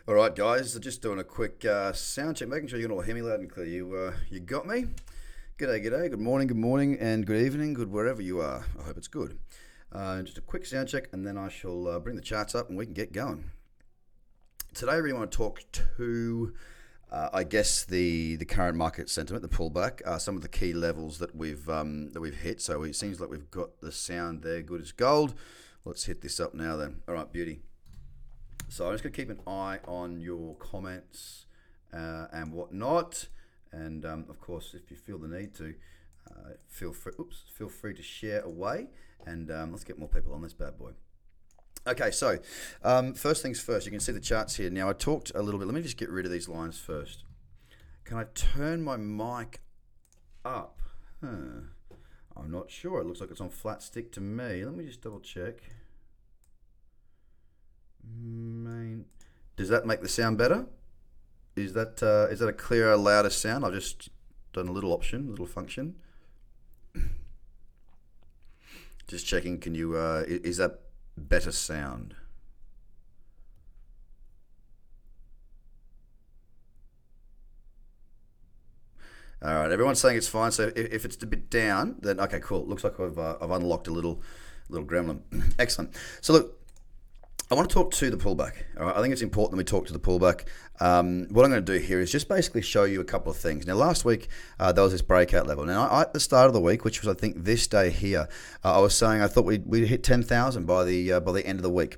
All right, guys. Just doing a quick sound check, making sure you can all hear me loud and clear. You got me? G'day, g'day. Good morning, and good evening, good wherever you are. I hope it's good. Just a quick sound check, and then I shall bring the charts up, and we can get going. Today, I really want to talk to, I guess, the current market sentiment, the pullback, some of the key levels that we've hit. So it seems like we've got the sound there, good as gold. Let's hit this up now, then. All right, beauty. So I'm just going to keep an eye on your comments and whatnot. And of course, if you feel the need to, feel free to share away. And let's get more people on this bad boy. Okay, so first things first, you can see the charts here. Now I talked a little bit. Let me just get rid of these lines first. Can I turn my mic up? I'm not sure. It looks like it's on flat stick to me. Let me just double check. Does that make the sound better? Is that a clearer, louder sound? I've just done a little function. Just checking. Can you? Is that better sound? All right, everyone's saying it's fine. So if it's a bit down, then okay, cool. Looks like I've unlocked a little gremlin. Excellent. So look. I want to talk to the pullback. All right? I think it's important that we talk to the pullback. What I'm going to do here is just basically show you a couple of things. Now, last week, there was this breakout level. Now, at the start of the week, which was, I think, this day here, I was saying I thought we'd hit 10,000 by the end of the week.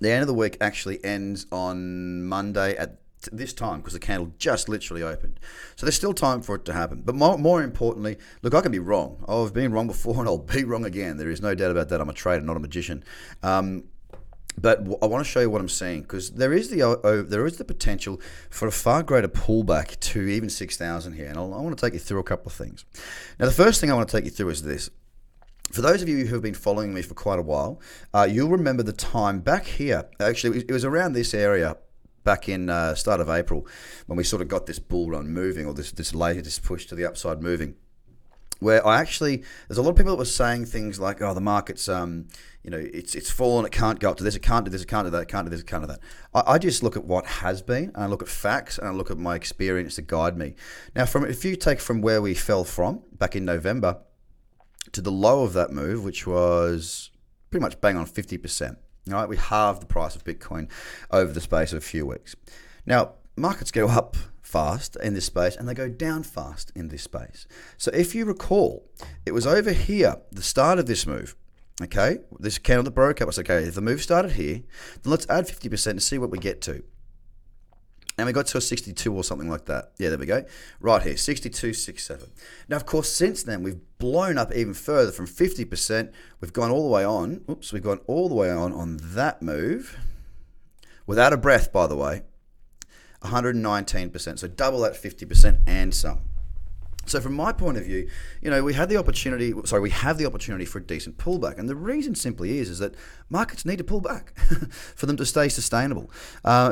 The end of the week actually ends on Monday at this time because the candle just literally opened. So there's still time for it to happen. But more importantly, look, I can be wrong. I've been wrong before and I'll be wrong again. There is no doubt about that. I'm a trader, not a magician. But I want to show you what I'm seeing because there is the potential for a far greater pullback to even 6,000 here. And I want to take you through a couple of things. Now, the first thing I want to take you through is this. For those of you who have been following me for quite a while, you'll remember the time back here. Actually, it was around this area back in start of April when we sort of got this bull run moving or this latest push to the upside moving. Where there's a lot of people that were saying things like, oh, the market's, it's fallen, it can't go up to this, it can't do this, it can't do that, it can't do this, it can't do that. I just look at what has been, and I look at facts, and I look at my experience to guide me. Now, if you take from where we fell from back in November to the low of that move, which was pretty much bang on 50%, all right, we halved the price of Bitcoin over the space of a few weeks. Now, markets go up fast in this space and they go down fast in this space. So if you recall, it was over here, the start of this move, okay? This candle that broke up was okay, if the move started here, then let's add 50% and see what we get to. And we got to a 62 or something like that. Yeah, there we go. Right here, 62.67. Now, of course, since then, we've blown up even further from 50%. We've gone all the way on. We've gone all the way on that move. Without a breath, by the way. 119%, so double that 50% and some. So from my point of view, we have the opportunity for a decent pullback. And the reason simply is that markets need to pull back for them to stay sustainable.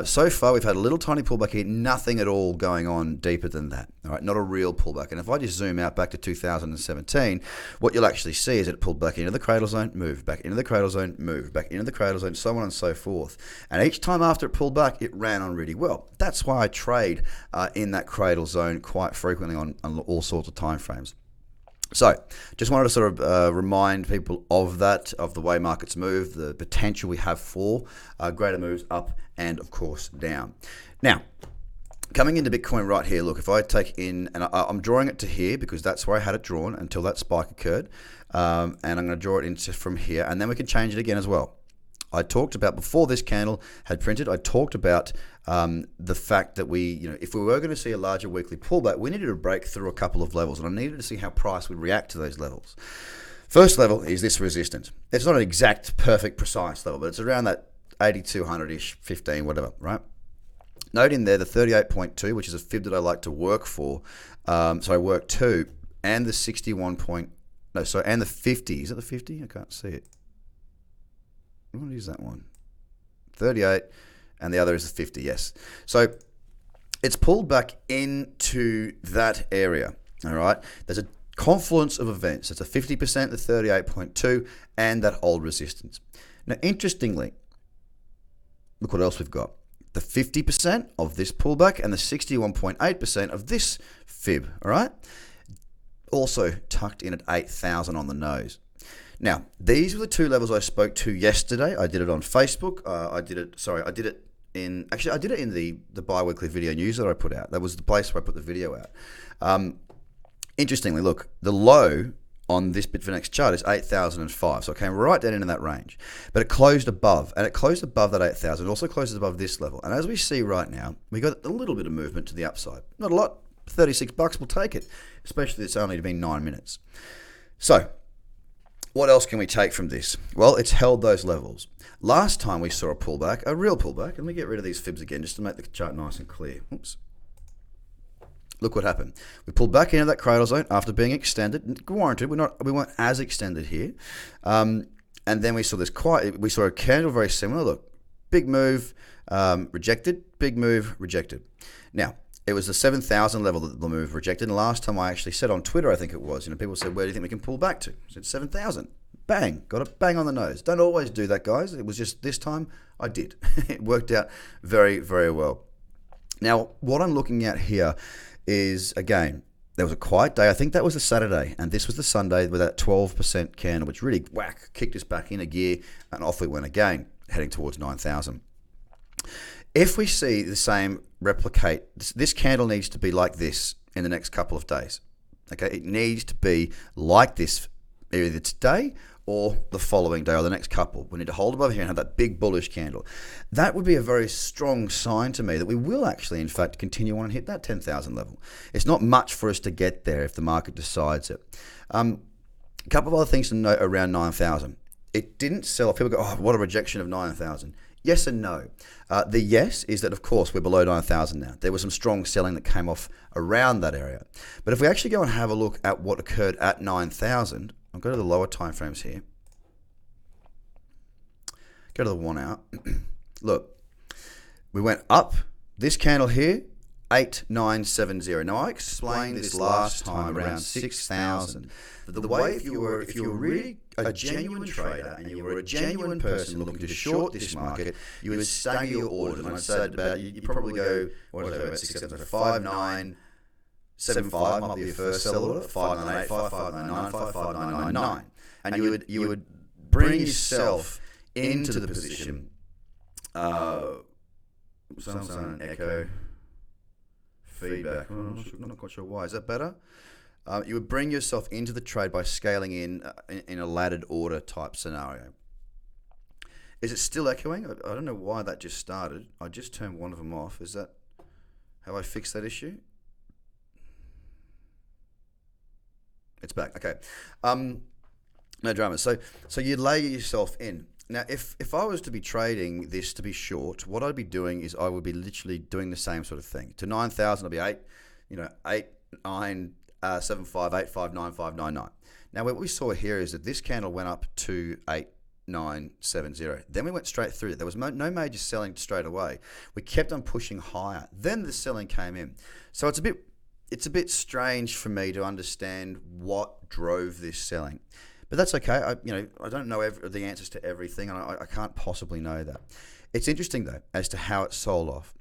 So far, we've had a little tiny pullback here, nothing at all going on deeper than that. All right, not a real pullback. And if I just zoom out back to 2017, what you'll actually see is it pulled back into the cradle zone, moved back into the cradle zone, moved back into the cradle zone, so on and so forth. And each time after it pulled back, it ran on really well. That's why I trade in that cradle zone quite frequently on all sorts of time frames. So just wanted to sort of remind people of the way markets move, the potential we have for greater moves up and of course down. Now, coming into Bitcoin right here, look, if I take in, and I'm drawing it to here because that's where I had it drawn until that spike occurred, and I'm going to draw it into from here, and then we can change it again as well. I talked about, before this candle had printed, I talked about the fact that if we were going to see a larger weekly pullback, we needed to break through a couple of levels, and I needed to see how price would react to those levels. First level is this resistance. It's not an exact, perfect, precise level, but it's around that 8,200-ish, 15, whatever, right? Note in there the 38.2, which is a fib that I like to work for. So I work to, and the 61 and the 50. Is it the 50? I can't see it. What is that one? 38, and the other is the 50, yes. So it's pulled back into that area, all right? There's a confluence of events. It's a 50%, the 38.2, and that old resistance. Now, interestingly, look what else we've got. the 50% of this pullback and the 61.8% of this fib, all right? Also tucked in at 8,000 on the nose. Now, these were the two levels I spoke to yesterday. I did it on Facebook. I did it in the bi-weekly video news that I put out. That was the place where I put the video out. Interestingly, look, the low on this Bitfinex chart is 8,005. So it came right down into that range. But it closed above, and it closed above that 8,000. It also closes above this level. And as we see right now, we got a little bit of movement to the upside. Not a lot. $36, we'll take it, especially it's only been 9 minutes. So, what else can we take from this? Well, it's held those levels. Last time we saw a pullback, a real pullback, and we get rid of these fibs again just to make the chart nice and clear. Oops. Look what happened. We pulled back into that cradle zone after being extended, warranted. We weren't as extended here, and then we saw a candle very similar. Look, big move, rejected. Big move, rejected. Now it was the 7,000 level that the move rejected. And last time I actually said on Twitter, I think it was, people said, "Where do you think we can pull back to?" I said 7,000. Bang, got it bang on the nose. Don't always do that, guys. It was just this time I did. It worked out very, very well. Now, what I'm looking at here is, again, there was a quiet day. I think that was the Saturday, and this was the Sunday with that 12% candle, which really kicked us back in a gear, and off we went again, heading towards 9,000. If we see the same replicate, this candle needs to be like this in the next couple of days. Okay, it needs to be like this either today or the following day or the next couple. We need to hold above here and have that big bullish candle. That would be a very strong sign to me that we will actually, in fact, continue on and hit that 10,000 level. It's not much for us to get there if the market decides it. A couple of other things to note around 9,000. It didn't sell off. People go, "Oh, what a rejection of 9,000." Yes and no. The yes is that, of course, we're below 9,000 now. There was some strong selling that came off around that area. But if we actually go and have a look at what occurred at 9,000, I'll go to the lower time frames here. Go to the 1 hour. Look, we went up. This candle here, 8970. Now I explained this last time around 6,000. The way if you were really a genuine trader and you were a genuine person looking to short this market, you would stagger your orders. And I said about you probably go, what is it, about 6,000, 5975 might be your first sell order, 5985, 5995, 5999. And you would bring yourself into the position. Someone's on an echo feedback. I'm not quite sure why. Is that better? You would bring yourself into the trade by scaling in a laddered order type scenario. Is it still echoing? I don't know why that just started. I just turned one of them off. Is that how I fix that issue? It's back. Okay. No drama. So you layer yourself in. Now, if I was to be trading this to be short, what I'd be doing is I would be literally doing the same sort of thing. To 9,000, I'll be 8,9,7,5,8,5,9,5,9,9. Now, what we saw here is that this candle went up to 8,970. Then we went straight through it. There was no major selling straight away. We kept on pushing higher. Then the selling came in. So it's a bit strange for me to understand what drove this selling. But that's okay. I don't know the answers to everything, and I can't possibly know that. It's interesting, though, as to how it sold off.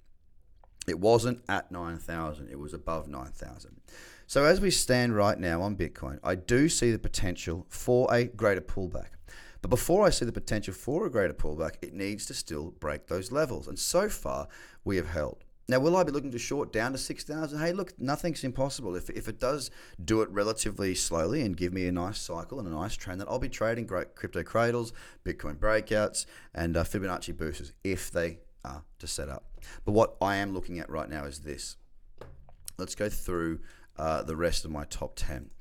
It wasn't at 9,000. It was above 9,000. So as we stand right now on Bitcoin, I do see the potential for a greater pullback. But before I see the potential for a greater pullback, it needs to still break those levels. And so far, we have held. Now, will I be looking to short down to 6,000? Hey, look, nothing's impossible. If it does do it relatively slowly and give me a nice cycle and a nice trend, then I'll be trading great crypto cradles, Bitcoin breakouts, and Fibonacci boosters if they are to set up. But what I am looking at right now is this. Let's go through the rest of my top 10.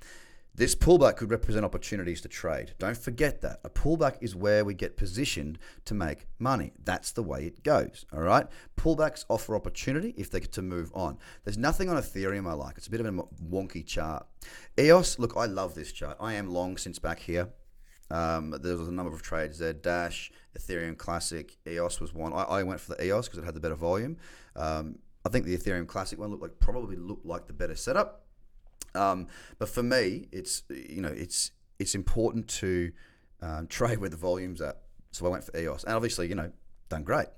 This pullback could represent opportunities to trade. Don't forget that. A pullback is where we get positioned to make money. That's the way it goes, all right? Pullbacks offer opportunity if they get to move on. There's nothing on Ethereum I like. It's a bit of a wonky chart. EOS, look, I love this chart. I am long since back here. There was a number of trades there. Dash, Ethereum Classic, EOS was one. I went for the EOS because it had the better volume. I think the Ethereum Classic one probably looked like the better setup. But for me, it's important to trade where the volume's at. So I went for EOS, and obviously, done great.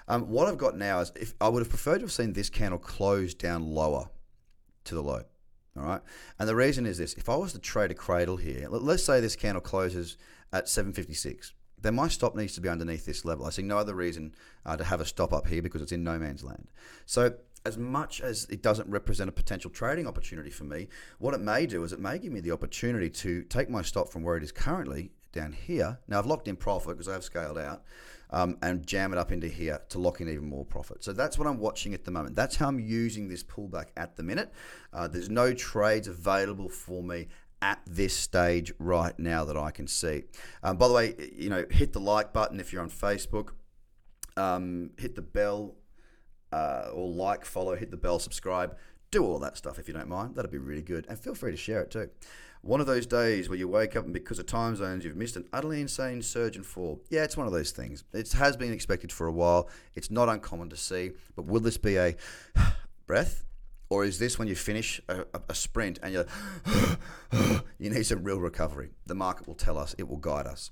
What I've got now is, if I would have preferred to have seen this candle close down lower to the low. All right. And the reason is this: if I was to trade a cradle here, let's say this candle closes at 756, then my stop needs to be underneath this level. I see no other reason to have a stop up here because it's in no man's land. So as much as it doesn't represent a potential trading opportunity for me, what it may do is it may give me the opportunity to take my stop from where it is currently down here. Now I've locked in profit because I have scaled out, and jam it up into here to lock in even more profit. So that's what I'm watching at the moment. That's how I'm using this pullback at the minute. There's no trades available for me at this stage right now that I can see. By the way, hit the like button if you're on Facebook. Hit the bell, or like, follow, hit the bell, subscribe. Do all that stuff if you don't mind. That'd be really good. And feel free to share it too. One of those days where you wake up and because of time zones, you've missed an utterly insane surge and fall. Yeah, it's one of those things. It has been expected for a while. It's not uncommon to see. But will this be a breath? Or is this when you finish a sprint and you need some real recovery? The market will tell us. It will guide us.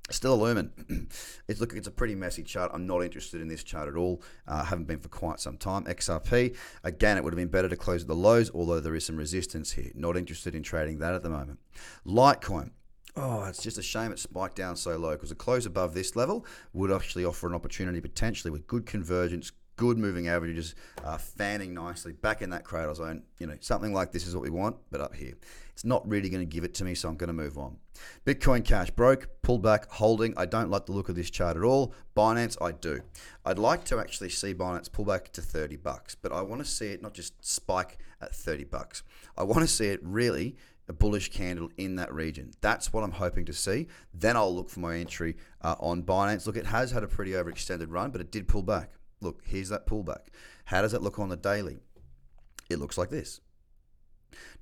Still a lumen. It's a pretty messy chart. I'm not interested in this chart at all. Haven't been for quite some time. XRP, again, it would have been better to close at the lows, although there is some resistance here. Not interested in trading that at the moment. Litecoin. Oh, it's just a shame it spiked down so low because a close above this level would actually offer an opportunity potentially with good convergence, good moving averages, fanning nicely back in that cradle zone. Something like this is what we want, but up here. It's not really going to give it to me, so I'm going to move on. Bitcoin Cash broke, pulled back, holding. I don't like the look of this chart at all. Binance, I do. I'd like to actually see Binance pull back to $30, but I want to see it not just spike at $30. I want to see it really a bullish candle in that region. That's what I'm hoping to see. Then I'll look for my entry on Binance. Look, it has had a pretty overextended run, but it did pull back. Look, here's that pullback. How does it look on the daily? It looks like this.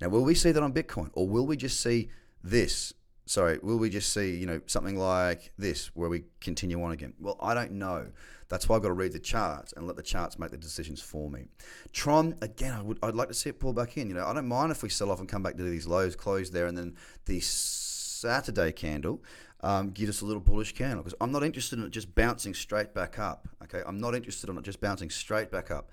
Now, will we see that on Bitcoin, or will we just see this? Will we just see, something like this where we continue on again? Well, I don't know. That's why I've got to read the charts and let the charts make the decisions for me. Tron, again, I'd like to see it pull back in. I don't mind if we sell off and come back to these lows, close there, and then the Saturday candle gives us a little bullish candle, because I'm not interested in it just bouncing straight back up. Okay, I'm not interested in it just bouncing straight back up.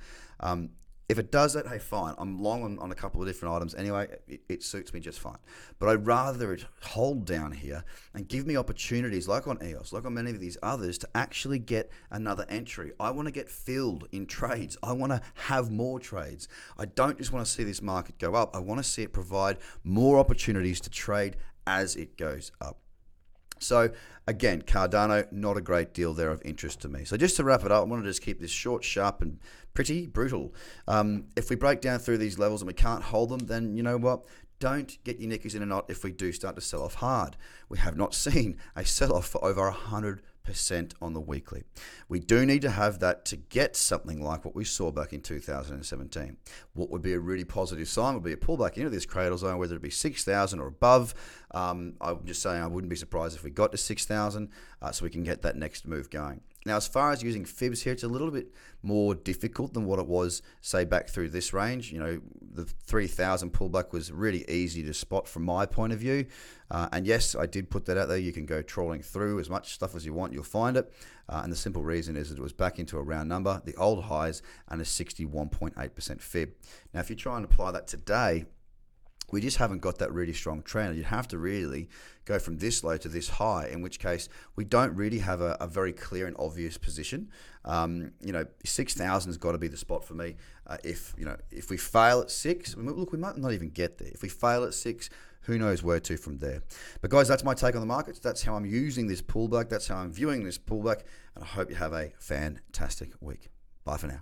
If it does that, hey, fine. I'm long on a couple of different items anyway. It suits me just fine. But I'd rather it hold down here and give me opportunities, like on EOS, like on many of these others, to actually get another entry. I want to get filled in trades. I want to have more trades. I don't just want to see this market go up. I want to see it provide more opportunities to trade as it goes up. So again, Cardano, not a great deal there of interest to me. So just to wrap it up, I want to just keep this short, sharp, and pretty brutal. If we break down through these levels and we can't hold them, then you know what? Don't get your knickers in a knot if we do start to sell off hard. We have not seen a sell-off for over 100% on the weekly. We do need to have that to get something like what we saw back in 2017. What would be a really positive sign would be a pullback into this cradle zone, whether it be 6,000 or above. I'm just saying I wouldn't be surprised if we got to 6,000, so we can get that next move going. Now, as far as using fibs here, it's a little bit more difficult than what it was, say, back through this range. The 3,000 pullback was really easy to spot from my point of view. And yes, I did put that out there. You can go trawling through as much stuff as you want. You'll find it. And the simple reason is that it was back into a round number, the old highs, and a 61.8% fib. Now, if you try and apply that today, we just haven't got that really strong trend. You'd have to really go from this low to this high, in which case we don't really have a very clear and obvious position. 6,000 has got to be the spot for me. If we fail at 6, look, we might not even get there. If we fail at 6, who knows where to from there. But guys, that's my take on the markets. That's how I'm using this pullback. That's how I'm viewing this pullback. And I hope you have a fantastic week. Bye for now.